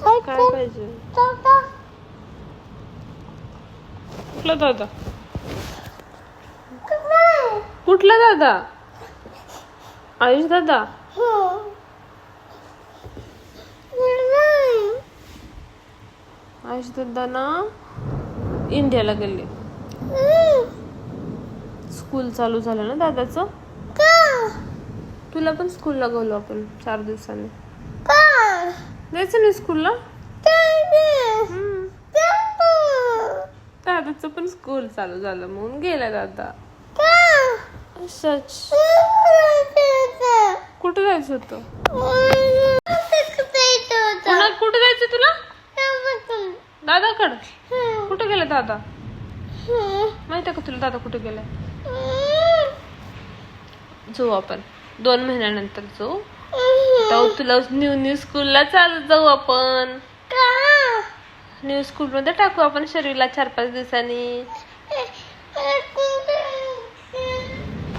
काय पाहिजे? कुठला दादा? कुठला दादा? आयुष दादा? आयुष दादा ना इंडियाला गेले. स्कूल चालू झालं ना दादाचं. तुला पण स्कूलला गेलो आपण 4 दिवसांनी. जायचं नाही स्कूलला? दादाचं पण स्कूल चालू झालं म्हणून गेला दादा. सच. कुठे जायचं होतं? कुठे जायचं तुला? दादाकडं. कुठे गेला दादा? माहिती का तुला दादा कुठे गेला? जाऊ आपण 2 महिन्यानंतर जाऊ. तुला न्यू स्कूलला चालू जाऊ आपण. न्यू स्कूल मध्ये टाकू आपण शरीरला 4-5 दिवसांनी.